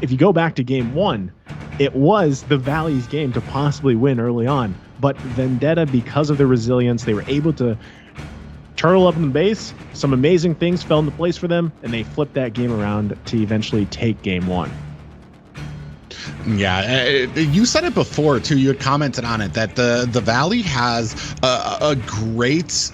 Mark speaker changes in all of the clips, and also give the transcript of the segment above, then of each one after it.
Speaker 1: if you go back to game one, it was the Valley's game to possibly win early on. But Vendetta, because of their resilience, they were able to turtle up in the base. Some amazing things fell into place for them, and they flipped that game around to eventually take game one.
Speaker 2: Yeah, you said it before too. You had commented on it that the Valley has a great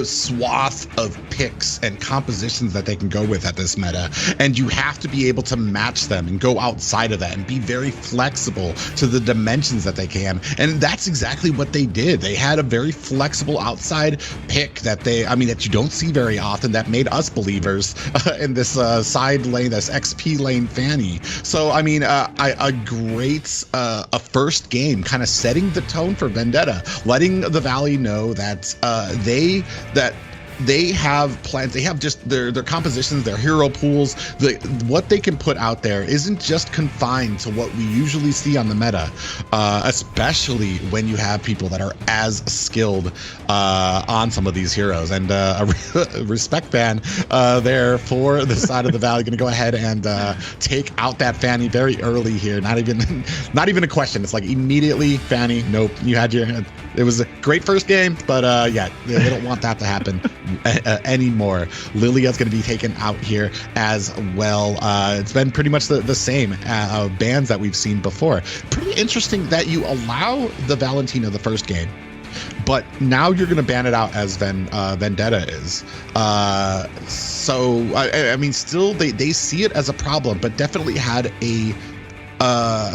Speaker 2: swath of picks and compositions that they can go with at this meta, and you have to be able to match them and go outside of that and be very flexible to the dimensions that they can. And that's exactly what they did. They had a very flexible outside pick that that you don't see very often, that made us believers in this side lane, this XP lane Fanny. So a great first game, kind of setting the tone for Vendetta, letting the Valley know that they have plans. They have just their compositions, their hero pools. What they can put out there isn't just confined to what we usually see on the meta, especially when you have people that are as skilled on some of these heroes. And a respect ban there for the side of the Valley. Going to go ahead and take out that Fanny very early here. Not even a question. It's like immediately Fanny. Nope, you had your. It was a great first game, but yeah, they don't want that to happen anymore. Lilia's going to be taken out here as well. It's been pretty much the same bans that we've seen before. Pretty interesting that you allow the Valentina the first game, but now you're going to ban it out as Vendetta is. Still they see it as a problem, but definitely had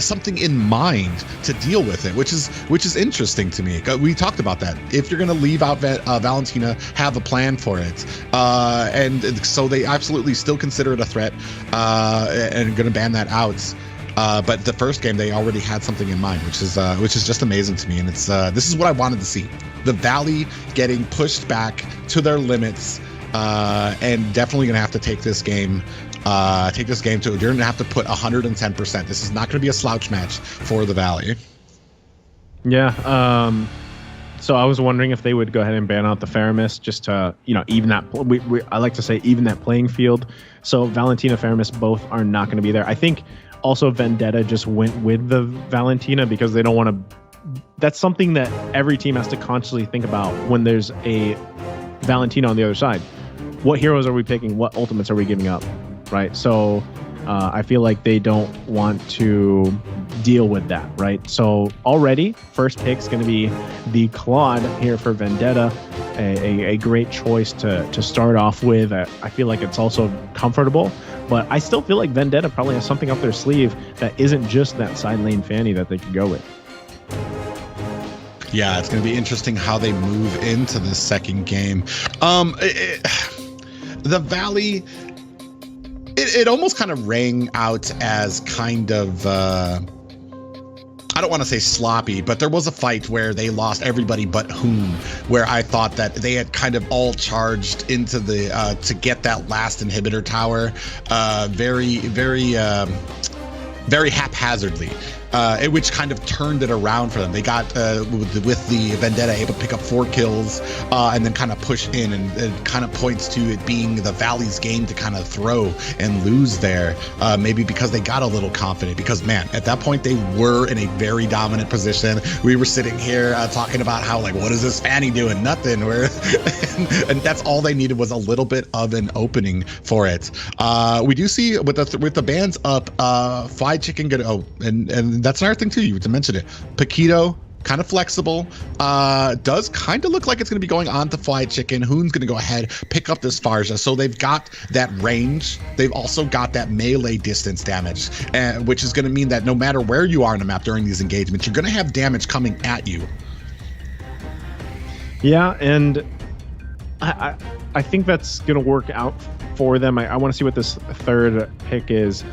Speaker 2: something in mind to deal with it, which is interesting to me. We talked about that. If you're going to leave out Valentina, have a plan for it, and so they absolutely still consider it a threat, and going to ban that out. But the first game they already had something in mind, which is just amazing to me, and it's this is what I wanted to see: the Valley getting pushed back to their limits, and definitely going to have to take this game. You're going to have to put 110%. This is not going to be a slouch match for the Valley.
Speaker 1: Yeah. So I was wondering if they would go ahead and ban out the Faramis just to, even that. I like to say even that playing field. So Valentina, Faramis both are not going to be there. I think also Vendetta just went with the Valentina because they don't want to. That's something that every team has to constantly think about when there's a Valentina on the other side. What heroes are we picking? What ultimates are we giving up? Right. So I feel like they don't want to deal with that. Right. So already first pick is going to be the Claude here for Vendetta. A great choice to start off with. I feel like it's also comfortable, but I still feel like Vendetta probably has something up their sleeve that isn't just that side lane Fanny that they could go with.
Speaker 2: Yeah, it's going to be interesting how they move into this second game. The Valley, it almost kind of rang out as kind of, I don't want to say sloppy, but there was a fight where they lost everybody but Hoon, where I thought that they had kind of all charged into the, to get that last inhibitor tower, very haphazardly. Which kind of turned it around for them. They got with the Vendetta able to pick up 4 kills and then kind of push in, and it kind of points to it being the Valley's game to kind of throw and lose there, maybe because they got a little confident, because man, at that point they were in a very dominant position. We were sitting here talking about how, like, what is this Fanny doing? Nothing. And that's all they needed, was a little bit of an opening for it. We do see with the bans up, Fried Chicken and that's another thing too, you to mention it. Paquito, kind of flexible, does kind of look like it's going to be going on to Fried Chicken. Hoon's going to go ahead, pick up this Farja. So they've got that range. They've also got that melee distance damage, which is going to mean that no matter where you are in the map during these engagements, you're going to have damage coming at you.
Speaker 1: Yeah, and I think that's going to work out for them. I want to see what this third pick is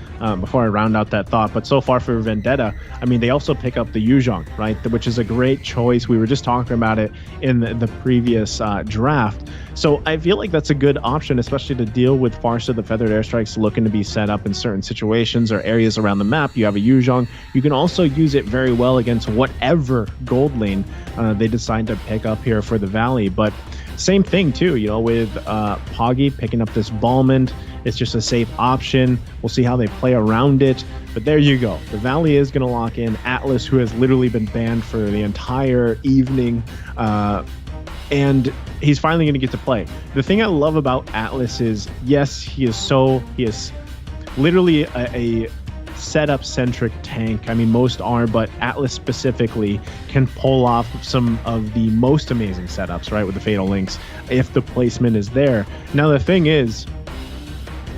Speaker 1: before I round out that thought. But so far for Vendetta, I mean, they also pick up the Yuzhong, right? Which is a great choice. We were just talking about it in the previous draft. So I feel like that's a good option, especially to deal with Farsa, the Feathered Airstrikes looking to be set up in certain situations or areas around the map. You have a Yuzhong. You can also use it very well against whatever gold lane they decide to pick up here for the Valley. But same thing too, with Poggy picking up this Balmond It's just a safe option. We'll see how they play around it. But there you go. The Valley is going to lock in Atlas, who has literally been banned for the entire evening. And he's finally going to get to play. The thing I love about Atlas is, yes, he is literally a setup-centric tank. I mean, most are, but Atlas specifically can pull off some of the most amazing setups, right, with the Fatal Links, if the placement is there. Now, the thing is,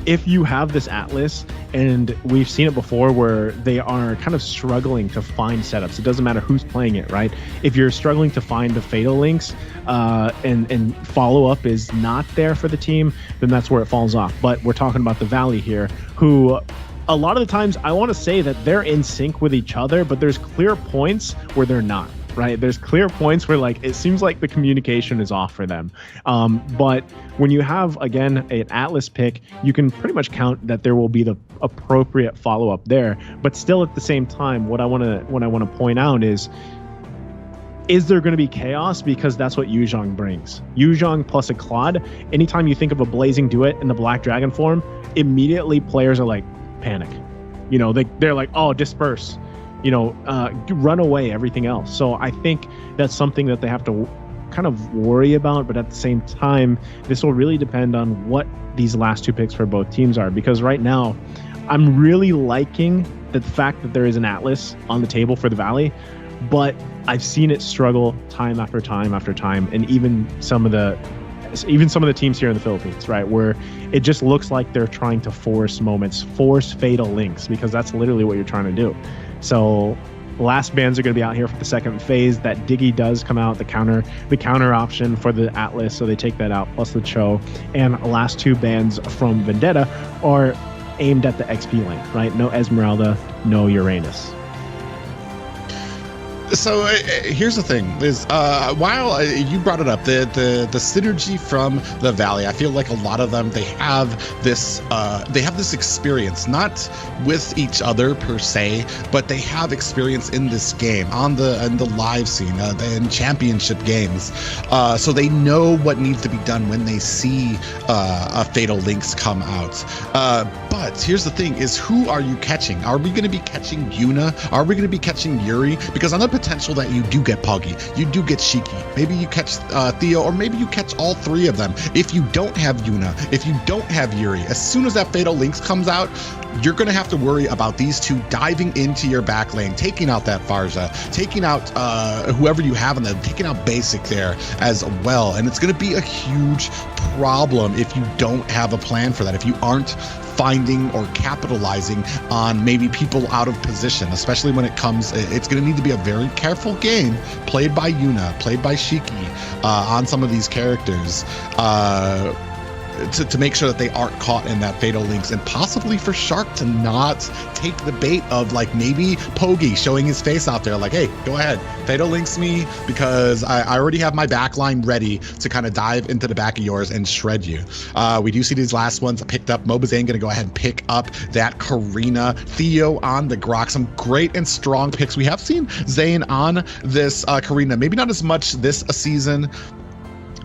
Speaker 1: if you have this Atlas, and we've seen it before where they are kind of struggling to find setups. It doesn't matter who's playing it, right? If you're struggling to find the Fatal Links and follow-up is not there for the team, then that's where it falls off. But we're talking about the Valley here, who a lot of the times I want to say that they're in sync with each other, but there's clear points where they're not. Right, there's clear points where like it seems like the communication is off for them. But when you have again an Atlas pick, you can pretty much count that there will be the appropriate follow-up there. But still, at the same time, what I want to point out is there going to be chaos? Because that's what Yuzhong brings. Yuzhong plus a Claude. Anytime you think of a Blazing Duet in the Black Dragon form, immediately players are like panic. You know, they're like, oh, disperse. You know, run away, everything else. So I think that's something that they have to kind of worry about. But at the same time, this will really depend on what these last two picks for both teams are. Because right now, I'm really liking the fact that there is an Atlas on the table for the Valley. But I've seen it struggle time after time after time. And even some of the teams here in the Philippines, right, where it just looks like they're trying to force Fatal Links, because that's literally what you're trying to do. So last bans are going to be out here for the second phase. That Diggy does come out, the counter option for the Atlas, so they take that out, plus the Cho. And last two bans from Vendetta are aimed at the XP lane, right? No Esmeralda, no Uranus.
Speaker 2: So here's the thing: is while you brought it up, the synergy from the Valley, I feel like a lot of them they have this experience, not with each other per se, but they have experience in this game in the live scene, in championship games. So they know what needs to be done when they see a Fatal Links come out. But here's the thing: is who are you catching? Are we going to be catching Yuna? Are we going to be catching Yuri? Because on the potential that you do get Poggy, you do get Shiki, maybe you catch Theo, or maybe you catch all three of them. If you don't have Yuna, if you don't have Yuri, as soon as that Fatal Links comes out, you're going to have to worry about these two diving into your back lane, taking out that Farja, taking out whoever you have in them, taking out Basic there as well. And it's going to be a huge problem if you don't have a plan for that, if you aren't finding or capitalizing on maybe people out of position, especially when it comes, it's going to need to be a very careful game played by Yuna, played by Shiki on some of these characters to make sure that they aren't caught in that Fatal Links, and possibly for Shark to not take the bait of like maybe Pogi showing his face out there like, hey, go ahead, Fatal Links me, because I already have my backline ready to kind of dive into the back of yours and shred you. We do see these last ones picked up. MOBAZANE going to go ahead and pick up that Karina. Theo on the Grok. Some great and strong picks. We have seen Zane on this Karina, maybe not as much this season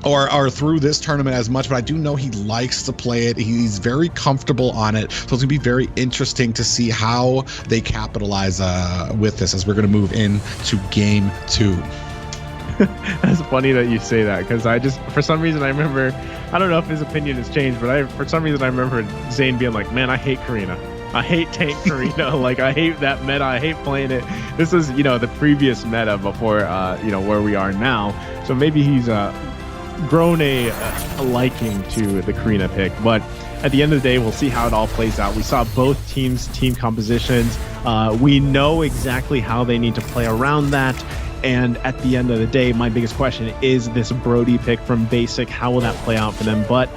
Speaker 2: or through this tournament as much, but I do know he likes to play it. He's very comfortable on it, so it's gonna be very interesting to see how they capitalize with this as we're gonna move into game 2.
Speaker 1: That's funny that you say that, because for some reason I remember, I don't know if his opinion has changed, but for some reason I remember Zane being like, man, I hate Karina. I hate tank Karina. Like, I hate that meta. I hate playing it. This is, the previous meta before, where we are now. So maybe he's grown a liking to the Karina pick. But at the end of the day, we'll see how it all plays out. We saw both teams' team compositions. We know exactly how they need to play around that. And at the end of the day, my biggest question is this Brody pick from Basic. How will that play out for them? But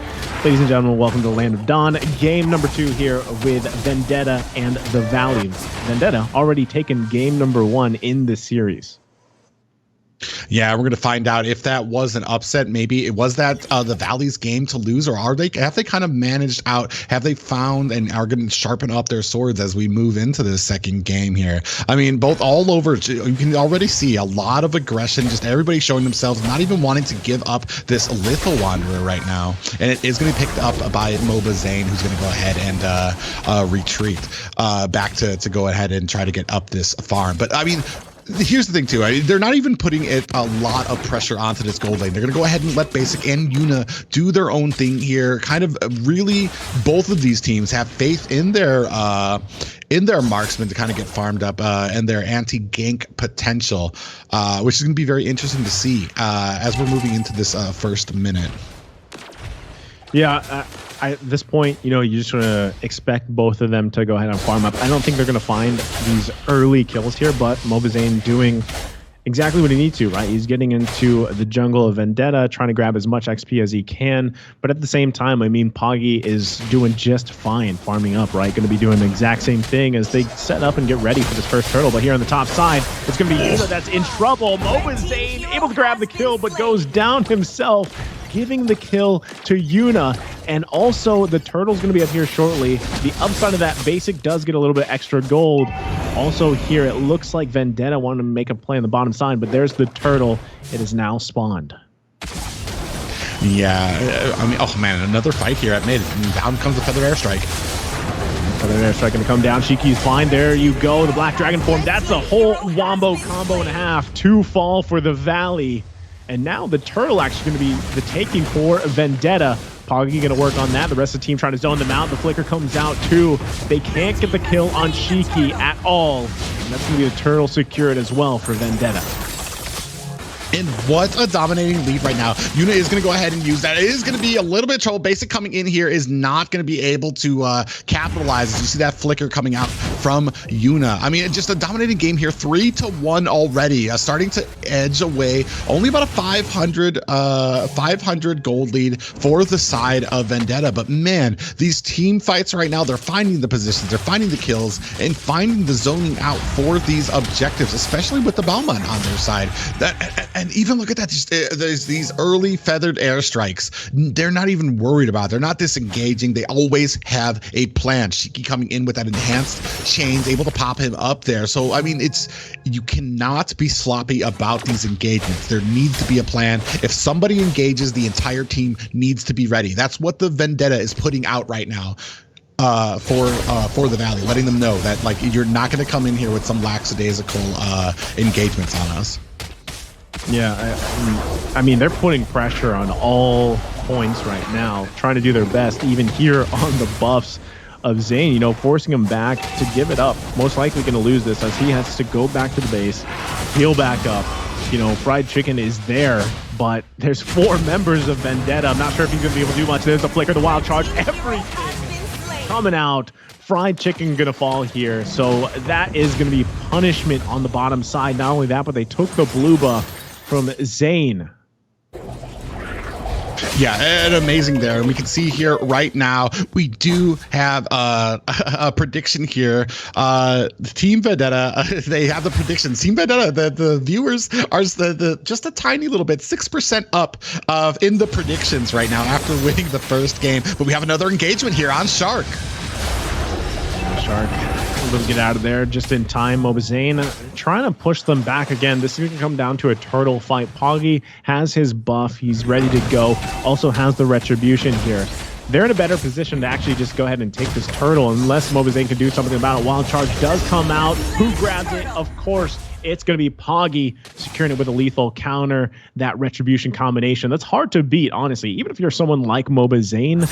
Speaker 1: ladies and gentlemen, welcome to Land of Dawn. Game number 2 here with Vendetta and the Valley. Vendetta already taken game number 1 in this series.
Speaker 2: Yeah, we're gonna find out if that was an upset. Maybe it was that the Valley's game to lose, or have they kind of managed out? Have they found and are going to sharpen up their swords as we move into this second game here? I mean, both all over, you can already see a lot of aggression. Just everybody showing themselves, not even wanting to give up this Lethal Wanderer right now, and it is going to be picked up by MOBAZANE, who's going to go ahead and retreat back to go ahead and try to get up this farm. But I mean, here's the thing too, they're not even putting a lot of pressure onto this gold lane. They're gonna go ahead and let Basic and Yuna do their own thing here. Kind of really, both of these teams have faith in their marksmen to kind of get farmed up and their anti-gank potential, which is gonna be very interesting to see as we're moving into this first minute.
Speaker 1: Yeah, at this point, you know, you just want to expect both of them to go ahead and farm up. I don't think they're going to find these early kills here, but MOBAZANE doing exactly what he needs to, right? He's getting into the jungle of Vendetta, trying to grab as much XP as he can. But at the same time, I mean, Poggy is doing just fine farming up, right? Going to be doing the exact same thing as they set up and get ready for this first turtle. But here on the top side, it's going to be Yuna that's in trouble. MOBAZANE able to grab the kill, but goes down himself, giving the kill to Yuna. And also the turtle's going to be up here shortly. The upside of that, Basic does get a little bit extra gold. Also here, it looks like Vendetta wanted to make a play on the bottom side, but there's the turtle. It is now spawned.
Speaker 2: Yeah, I mean, oh man, another fight here at mid. And down comes the Feather Airstrike.
Speaker 1: Feather Airstrike going to come down. Shiki's fine. There you go. The Black Dragon form. That's a whole wombo combo and a half. 2 fall for the Valley. And now the turtle actually going to be the taking for Vendetta. Poggy going to work on that. The rest of the team trying to zone them out. The flicker comes out too. They can't get the kill on Shiki at all. And that's going to be the turtle secured as well for Vendetta.
Speaker 2: And what a dominating lead right now. Yuna is going to go ahead and use that. It is going to be a little bit of trouble. Basic coming in here is not going to be able to capitalize. As you see that flicker coming out from Yuna. I mean, just a dominating game here. 3-1 already. Starting to edge away. Only about a 500 gold lead for the side of Vendetta. But man, these team fights right now, they're finding the positions, they're finding the kills, and finding the zoning out for these objectives, especially with the Balmont on their side. And even look at that, there's these early feathered airstrikes. They're not even worried about it. They're not disengaging. They always have a plan. Shiki coming in with that enhanced chains, able to pop him up there. So, I mean, you cannot be sloppy about these engagements. There needs to be a plan. If somebody engages, the entire team needs to be ready. That's what the Vendetta is putting out right now. For the Valley, letting them know that, like, you're not going to come in here with some lackadaisical engagements on us.
Speaker 1: Yeah, I mean, they're putting pressure on all points right now, trying to do their best, even here on the buffs of Zane, you know, forcing him back to give it up. Most likely going to lose this as he has to go back to the base, heal back up. You know, Fried Chicken is there, but there's 4 members of Vendetta. I'm not sure if he's going to be able to do much. There's the flicker, the wild charge, everything coming out. Fried Chicken gonna fall here, so that is gonna be punishment on the bottom side. Not only that, but they took the blue buff from Zane.
Speaker 2: Yeah, and amazing there. And we can see here right now, we do have a prediction here. Team Vendetta, they have the predictions. Team Vendetta, the viewers are just a tiny little bit, 6% up in the predictions right now after winning the first game. But we have another engagement here on Shark.
Speaker 1: Shark able to get out of there just in time. MOBAZANE trying to push them back again. This is going to come down to a turtle fight. Poggy has his buff. He's ready to go. Also has the retribution here. They're in a better position to actually just go ahead and take this turtle unless MOBAZANE can do something about it. Wild charge does come out. Who grabs it? Of course, it's going to be Poggy securing it with a lethal counter. That retribution combination, that's hard to beat, honestly. Even if you're someone like MOBAZANE,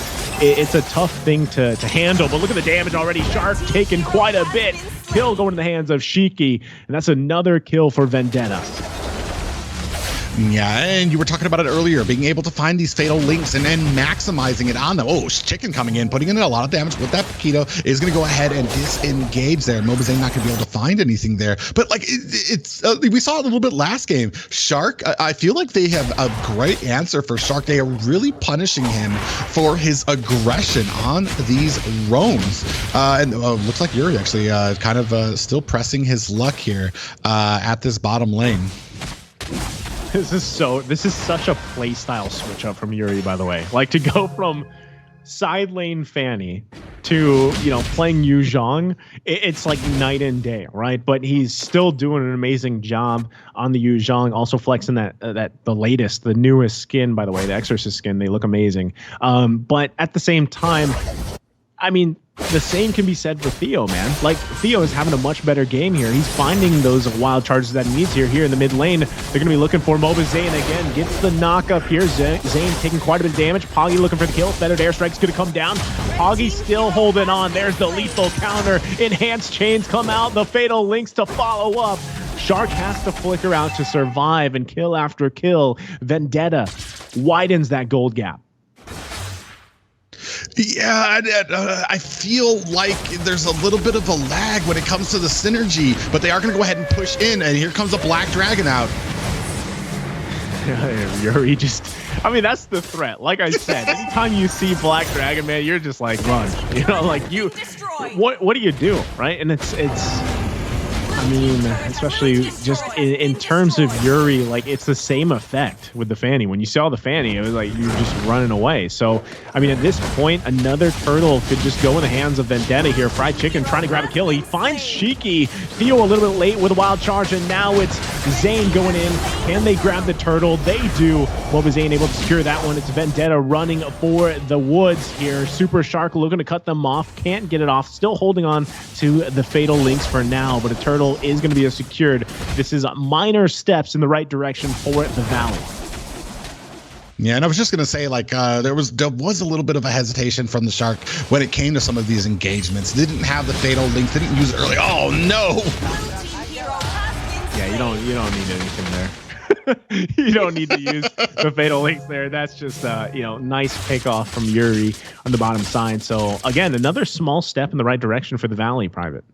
Speaker 1: it's a tough thing to handle. But look at the damage already. Shark taking quite a bit. Kill going to the hands of Shiki, and that's another kill for Vendetta.
Speaker 2: Yeah, and you were talking about it earlier, being able to find these fatal links and then maximizing it on them. Oh, Chicken coming in, putting in a lot of damage with that Paquito is going to go ahead and disengage there. MOBAZANE not going to be able to find anything there. But like it's we saw it a little bit last game. Shark, I feel like they have a great answer for Shark. They are really punishing him for his aggression on these roams. And looks like Yuri actually kind of still pressing his luck here at this bottom lane.
Speaker 1: This is such a playstyle switch up from Yuri, by the way. Like, to go from side lane Fanny to, you know, playing Yu Zhong, it's like night and day, right? But he's still doing an amazing job on the Yu Zhong, also flexing the newest skin, by the way, the Exorcist skin. They look amazing. But at the same time, I mean, the same can be said for Theo, man. Like, Theo is having a much better game here. He's finding those wild charges that he needs here in the mid lane. They're going to be looking for MOBAZANE again. Gets the knock up here. Zane taking quite a bit of damage. Poggy looking for the kill. Feathered Airstrike's going to come down. Poggy still holding on. There's the lethal counter. Enhanced chains come out. The fatal links to follow up. Shark has to flicker out to survive, and kill after kill. Vendetta widens that gold gap.
Speaker 2: Yeah, I feel like there's a little bit of a lag when it comes to the synergy, but they are going to go ahead and push in, and here comes a Black Dragon out.
Speaker 1: Yuri just, I mean, that's the threat. Like I said, anytime you see Black Dragon, man, you're just like, run. You know, like, you, what do you do, right? And it's I mean, especially just in terms of Yuri, like, it's the same effect with the Fanny. When you saw the Fanny, it was like you're just running away. So, I mean, at this point, another turtle could just go in the hands of Vendetta here. Fried Chicken trying to grab a kill. He finds Shiki. Theo a little bit late with a wild charge, and now it's Zane going in. Can they grab the turtle? They do. MOBAZANE able to secure that one. It's Vendetta running for the woods here. Super Shark looking to cut them off. Can't get it off. Still holding on to the fatal links for now, but a turtle is going to be secured. This is minor steps in the right direction for the Valley.
Speaker 2: Yeah, and I was just going to say, like, there was a little bit of a hesitation from the Shark when it came to some of these engagements. Didn't have the fatal link, didn't use it early. Oh no!
Speaker 1: Yeah, you don't need anything there. You don't need to use the fatal links there. That's just you know, nice pickoff from Yuri on the bottom side. So again, another small step in the right direction for the Valley, Private.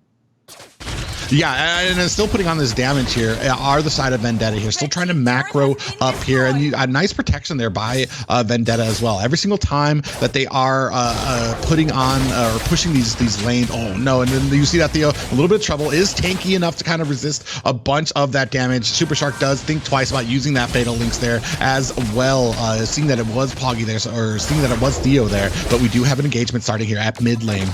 Speaker 2: Yeah, and still putting on this damage here are the side of Vendetta here. Still trying to macro up here, and a nice protection there by Vendetta as well. Every single time that they are putting on or pushing these lanes, oh no, and then you see that Theo, a little bit of trouble, is tanky enough to kind of resist a bunch of that damage. Super Shark does think twice about using that fatal links there as well, seeing that it was Poggy there, or seeing that it was Theo there, but we do have an engagement starting here at mid lane.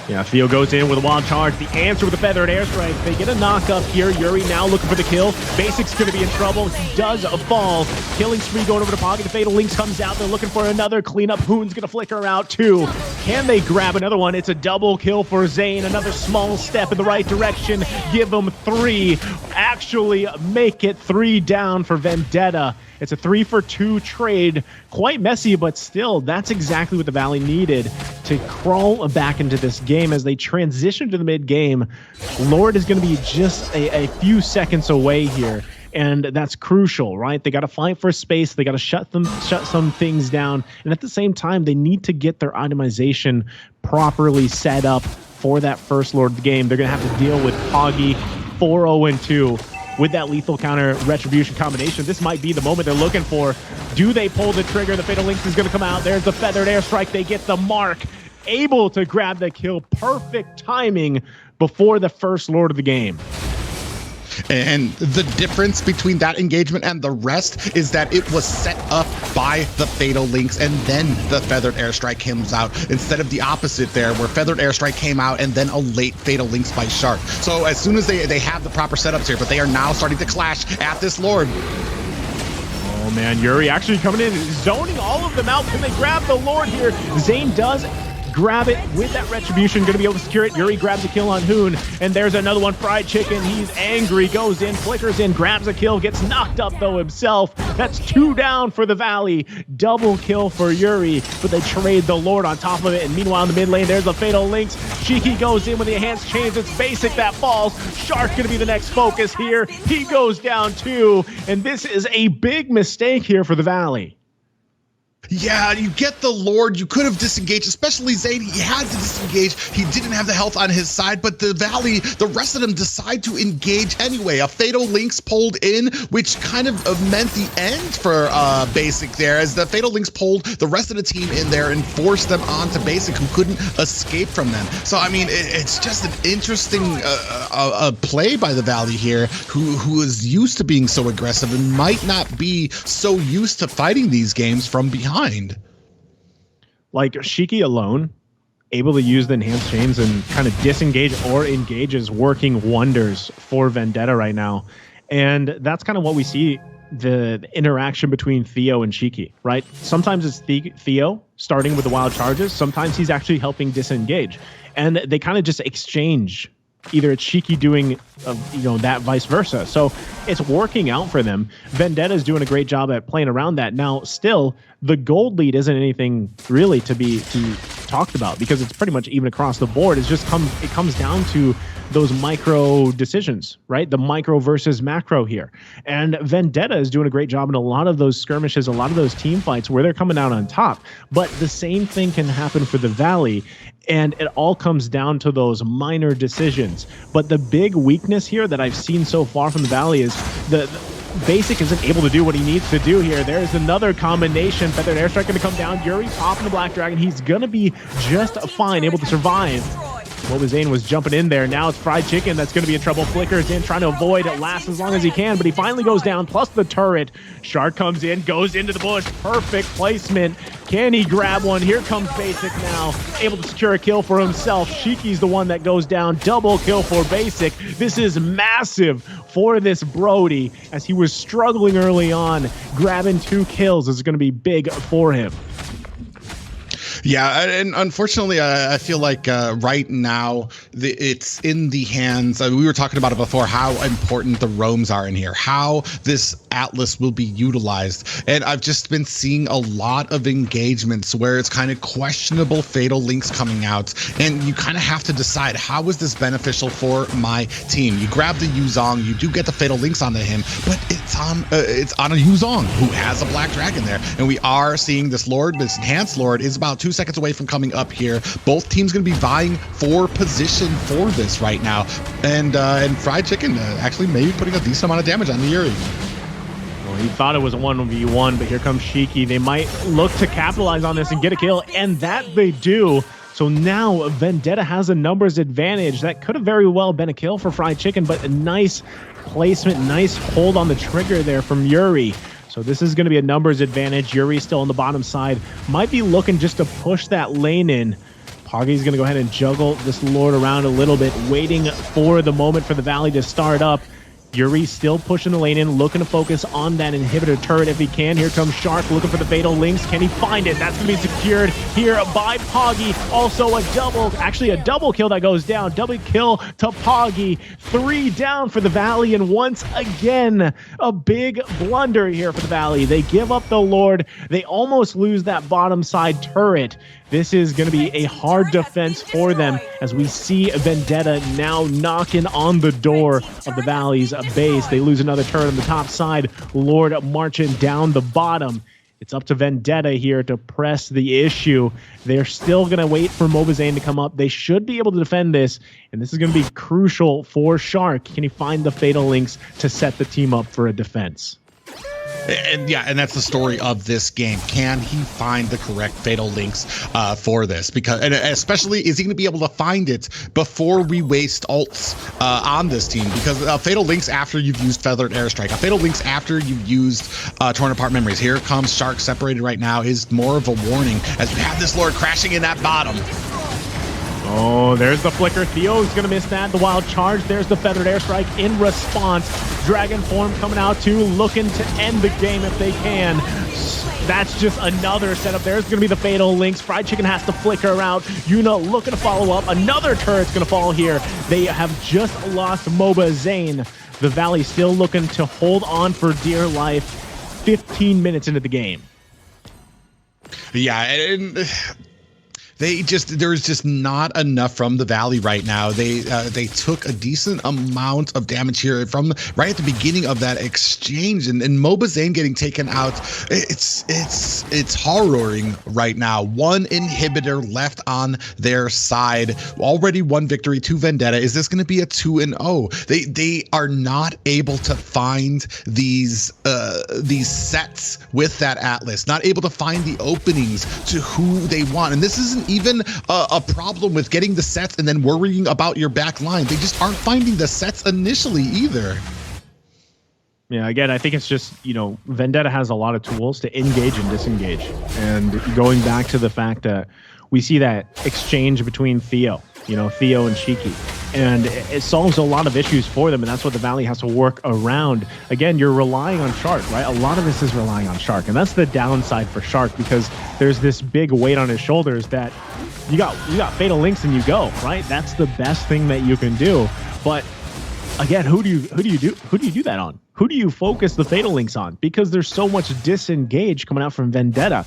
Speaker 1: Yeah, Theo goes in with a wild charge. The answer with a feathered airstrike. They get a knock up here. Yuri now looking for the kill. Basic's going to be in trouble. He does fall. Killing spree going over to Poggy. The fatal links comes out. They're looking for another cleanup. Hoon's going to flicker out too. Can they grab another one? It's a double kill for Zane. Another small step in the right direction. Give them 3. Actually make it 3 down for Vendetta. It's a 3-for-2 trade. Quite messy, but still, that's exactly what the Valley needed to crawl back into this game as they transition to the mid-game. Lord is going to be just a few seconds away here, and that's crucial, right? They got to fight for space. They got to shut some things down, and at the same time, they need to get their itemization properly set up for that first Lord of the game. They're going to have to deal with Poggy 4-0-2. With that lethal counter retribution combination. This might be the moment they're looking for. Do they pull the trigger? The fatal links is going to come out. There's the feathered airstrike. They get the mark. Able to grab the kill. Perfect timing before the first Lord of the game.
Speaker 2: And the difference between that engagement and the rest is that it was set up by the fatal links, and then the feathered airstrike comes out, instead of the opposite there, where feathered airstrike came out and then a late fatal links by Shark. So as soon as they have the proper setups here, but they are now starting to clash at this Lord.
Speaker 1: Oh man, Yuri actually coming in, zoning all of them out. Can they grab the Lord here? Zane does grab it with that retribution, going to be able to secure it. Yuri grabs a kill on Hoon, and there's another one. Fried Chicken, he's angry, goes in, flickers in, grabs a kill, gets knocked up though himself. That's 2 down for the Valley. Double kill for Yuri, but they trade the Lord on top of it. And meanwhile in the mid lane, there's the fatal links. Shiki goes in with the enhanced chains. It's Basic that falls. Shark going to be the next focus here. He goes down too, and this is a big mistake here for the Valley.
Speaker 2: Yeah, you get the Lord. You could have disengaged, especially Zane. He had to disengage. He didn't have the health on his side, but the Valley, the rest of them decide to engage anyway. A Fatal Lynx pulled in, which kind of meant the end for Basic there, as the Fatal Lynx pulled the rest of the team in there and forced them onto Basic, who couldn't escape from them. So, I mean, it's just an interesting play by the Valley here, who is used to being so aggressive and might not be so used to fighting these games from behind.
Speaker 1: Like Shiki alone, able to use the enhanced chains and kind of disengage or engage is working wonders for Vendetta right now. And that's kind of what we see, the interaction between Theo and Shiki, right? Sometimes it's Theo starting with the wild charges. Sometimes he's actually helping disengage. And they kind of just exchange. Either it's Shiki doing, that vice versa. So it's working out for them. Vendetta's doing a great job at playing around that. Now, still, the gold lead isn't anything really to be talked about because it's pretty much even across the board. It comes down to those micro decisions, right? The micro versus macro here. And Vendetta is doing a great job in a lot of those skirmishes, a lot of those team fights where they're coming out on top. But the same thing can happen for the Valley. And it all comes down to those minor decisions. But the big weakness here that I've seen so far from the Valley is the Basic isn't able to do what he needs to do here. There's another combination. Feathered Airstrike going to come down. Yuri popping the Black Dragon. He's going to be just fine, able to survive. MOBAZANE was jumping in there. Now it's Fried Chicken that's going to be in trouble. Flickers in, trying to avoid it, last as long as he can, but he finally goes down, plus the turret. Shark comes in, goes into the bush. Perfect placement. Can he grab one? Here comes Basic now, able to secure a kill for himself. Shiki's the one that goes down. Double kill for Basic. This is massive for this Brody, as he was struggling early on. Grabbing 2 kills is going to be big for him.
Speaker 2: Yeah, and unfortunately, I feel like right now it's in the hands. We were talking about it before, how important the roams are in here, how this Atlas will be utilized. And I've just been seeing a lot of engagements where it's kind of questionable Fatal Lynx coming out. And you kind of have to decide, how is this beneficial for my team? You grab the Yuzong, you do get the Fatal Lynx onto him, but it's on a Yuzong who has a Black Dragon there. And we are seeing this Lord, this enhanced Lord, is about 2 seconds away from coming up here. Both teams going to be vying for position for this right now. And Fried Chicken actually maybe putting a decent amount of damage on the Yuri.
Speaker 1: Well, he thought it was a 1v1, but here comes Shiki. They might look to capitalize on this and get a kill, and that they do. So now Vendetta has a numbers advantage. That could have very well been a kill for Fried Chicken, but a nice placement, nice hold on the trigger there from Yuri. So this is going to be a numbers advantage. Yuri still on the bottom side. Might be looking just to push that lane in. Poggy's going to go ahead and juggle this Lord around a little bit, waiting for the moment for the Valley to start up. Yuri still pushing the lane in, looking to focus on that inhibitor turret if he can. Here comes Shark looking for the Fatal Lynx. Can he find it? That's going to be secured here by Poggy. Also a double kill that goes down. Double kill to Poggy. 3 down for the Valley, and once again, a big blunder here for the Valley. They give up the Lord. They almost lose that bottom side turret. This is going to be a hard defense for them, as we see Vendetta now knocking on the door of the Valley's base. They lose another turret on the top side. Lord marching down the bottom. It's up to Vendetta here to press the issue. They're still going to wait for MOBAZANE to come up. They should be able to defend this, and this is going to be crucial for Shark. Can he find the Fatal Lynx to set the team up for a defense?
Speaker 2: And yeah, and that's the story of this game. Can he find the correct Fatal Lynx for this? Because, and especially, is he going to be able to find it before we waste ults on this team? Because Fatal Lynx after you've used Feathered Airstrike, a Fatal Lynx after you've used Torn Apart Memories. Here comes Shark separated right now, is more of a warning as you have this Lord crashing in that bottom.
Speaker 1: Oh, there's the flicker. Theo's going to miss that. The wild charge. There's the Feathered Airstrike in response. Dragon form coming out too, looking to end the game if they can. That's just another setup. There's going to be the Fatal Lynx. Fried Chicken has to flicker out. Yuna looking to follow up. Another turret's going to fall here. They have just lost MOBAZANE. The Valley still looking to hold on for dear life 15 minutes into the game.
Speaker 2: Yeah, and There's just not enough from the Valley right now. They took a decent amount of damage here from right at the beginning of that exchange, and MOBAZANE getting taken out. It's horroring right now. One inhibitor left on their side. Already one victory to Vendetta. Is this going to be a 2-0? They are not able to find these sets with that Atlas. Not able to find the openings to who they want, and this isn't even a problem with getting the sets and then worrying about your back line. They just aren't finding the sets initially either.
Speaker 1: Yeah, again, I think it's just, Vendetta has a lot of tools to engage and disengage. And going back to the fact that we see that exchange between Theo and Shiki. And it solves a lot of issues for them, and that's what the Valley has to work around. Again, you're relying on Shark, right? A lot of this is relying on Shark, and that's the downside for Shark, because there's this big weight on his shoulders that you got Fatal Links and you go, right? That's the best thing that you can do. But again, who do you do that on? Who do you focus the Fatal Links on? Because there's so much disengage coming out from Vendetta.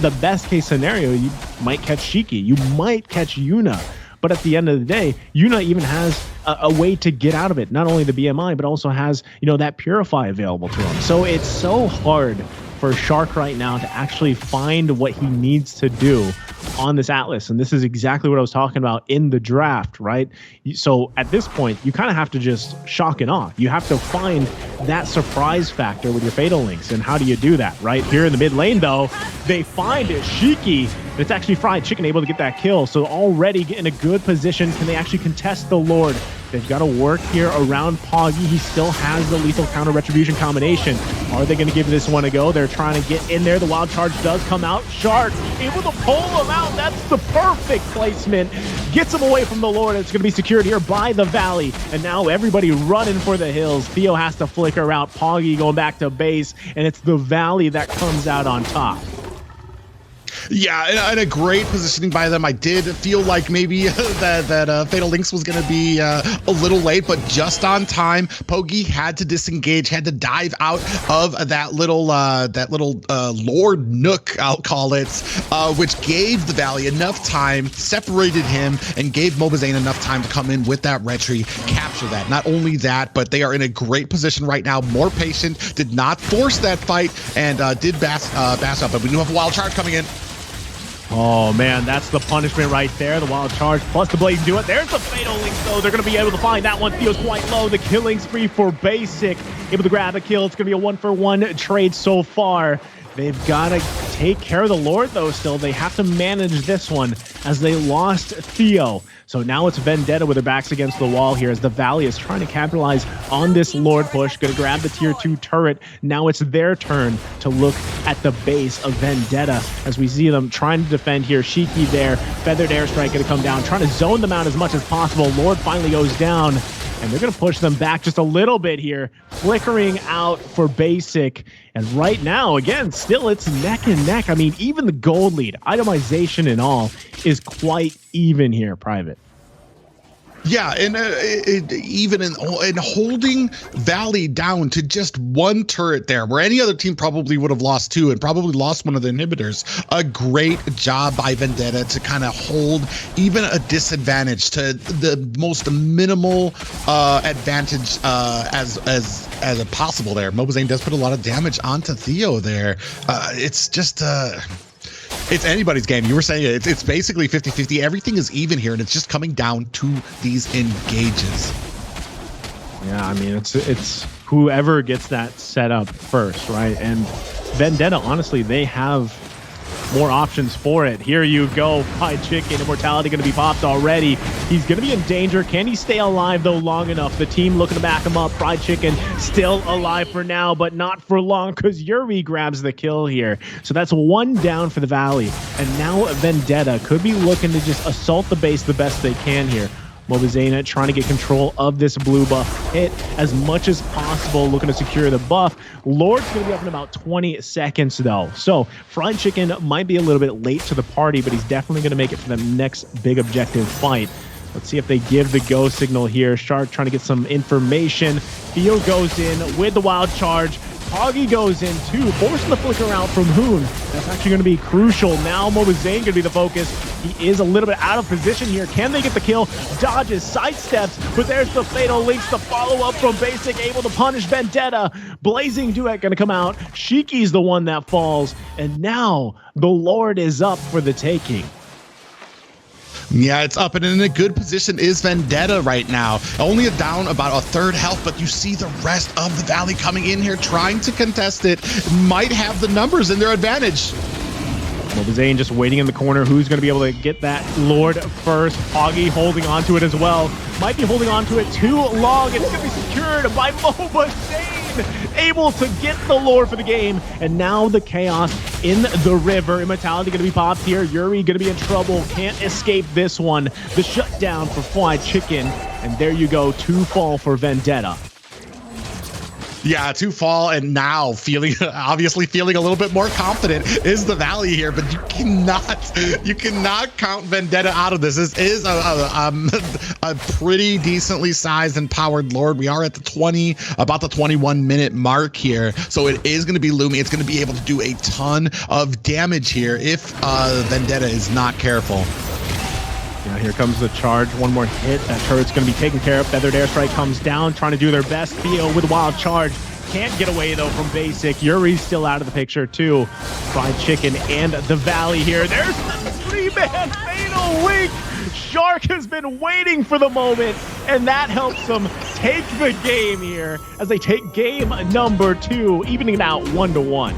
Speaker 1: The best case scenario, you might catch Shiki, you might catch Yuna. But at the end of the day, Yuna even has a way to get out of it. Not only the BMI, but also has, that Purify available to him. So it's so hard for Shark right now to actually find what he needs to do on this Atlas. And this is exactly what I was talking about in the draft, right? So at this point, you kind of have to just shock and awe. You have to find that surprise factor with your Fatal Links. And how do you do that, right? Here in the mid lane, though, they find Shiki. It's actually Fried Chicken able to get that kill. So already in a good position. Can they actually contest the Lord? They've got to work here around Poggy. He still has the lethal counter retribution combination. Are they going to give this one a go? They're trying to get in there. The wild charge does come out. Shark able to pull him out. That's the perfect placement. Gets him away from the Lord. It's going to be secured here by the Valley. And now everybody running for the hills. Theo has to flicker out. Poggy going back to base. And it's the Valley that comes out on top.
Speaker 2: Yeah, and a great positioning by them. I did feel like maybe that Fatal Links was going to be a little late, but just on time. Pogi had to disengage, had to dive out of that little Lord Nook, I'll call it, which gave the Valley enough time, separated him, and gave MOBAZANE enough time to come in with that retri, capture that. Not only that, but they are in a great position right now, more patient, did not force that fight, and did bass up. But we do have a wild charge coming in.
Speaker 1: Oh, man, that's the punishment right there. The wild charge plus the blade do it. There's the Fatal Links, though. They're going to be able to find that one. Theo's quite low. The killing spree for Basic. Able to grab a kill. It's going to be a 1-for-1 trade so far. They've got to take care of the Lord, though, still. They have to manage this one as they lost Theo. So now it's Vendetta with their backs against the wall here as the Valley is trying to capitalize on this Lord push. Going to grab the tier 2 turret. Now it's their turn to look at the base of Vendetta as we see them trying to defend here. Shiki there. Feathered Airstrike going to come down, trying to zone them out as much as possible. Lord finally goes down. And they're going to push them back just a little bit here. Flickering out for Basic. And right now, again, still it's neck and neck. I mean, even the gold lead, itemization and all, is quite even here, Private.
Speaker 2: Yeah, and even in holding Valley down to just one turret there, where any other team probably would have lost 2 and probably lost one of the inhibitors. A great job by Vendetta to kind of hold even a disadvantage to the most minimal advantage as a possible there. MOBAZANE does put a lot of damage onto Theo there. It's just it's anybody's game. You were saying it's basically 50-50. Everything is even here, and it's just coming down to these engages.
Speaker 1: Yeah, I mean, it's whoever gets that set up first, right? And Vendetta, honestly, they have more options for it. Here you go, Fried Chicken. Immortality going to be popped already. He's going to be in danger. Can he stay alive, though, long enough? The team looking to back him up. Fried Chicken still alive for now, but not for long because Yuri grabs the kill here. So that's 1 down for the Valley. And now Vendetta could be looking to just assault the base the best they can here. MOBAZANE trying to get control of this blue buff, hit as much as possible, looking to secure the buff. Lord's going to be up in about 20 seconds, though. So Fried Chicken might be a little bit late to the party, but he's definitely going to make it for the next big objective fight. Let's see if they give the go signal here. Shark trying to get some information. Theo goes in with the wild charge. Hoggy goes in too, forcing the flicker out from Hoon. That's actually going to be crucial. Now MOBAZANE going to be the focus. He is a little bit out of position here. Can they get the kill? Dodges, sidesteps, but there's the fatal links. The follow-up from Basic, able to punish Vendetta. Blazing Duet going to come out. Shiki's the one that falls. And now the Lord is up for the taking.
Speaker 2: Yeah, it's up and in a good position is Vendetta right now. Only down about a third health, but you see the rest of the Valley coming in here trying to contest it. Might have the numbers in their advantage.
Speaker 1: MOBAZANE just waiting in the corner. Who's going to be able to get that Lord first? Hoggy holding on to it as well. Might be holding on to it too long. It's going to be secured by MOBAZANE. Able to get the Lord for the game. And now the chaos in the river. Immortality going to be popped here. Yuri going to be in trouble. Can't escape this one. The shutdown for Fly Chicken. And there you go. 2 fall for Vendetta.
Speaker 2: Yeah, 2 fall, and now obviously feeling a little bit more confident is the Valley here, but you cannot count Vendetta out of this. This is a pretty decently sized and powered Lord. We are at the about the 21-minute mark here, so it is going to be looming. It's going to be able to do a ton of damage here if Vendetta is not careful.
Speaker 1: Now here comes the charge. One more hit. That turret's going to be taken care of. Feathered Airstrike comes down, trying to do their best. Theo with Wild Charge. Can't get away, though, from Basic. Yuri's still out of the picture, too. Fried Chicken and the Valley here. There's the 3-man fatal link. Shark has been waiting for the moment, and that helps them take the game here as they take game number 2, evening it out 1-1.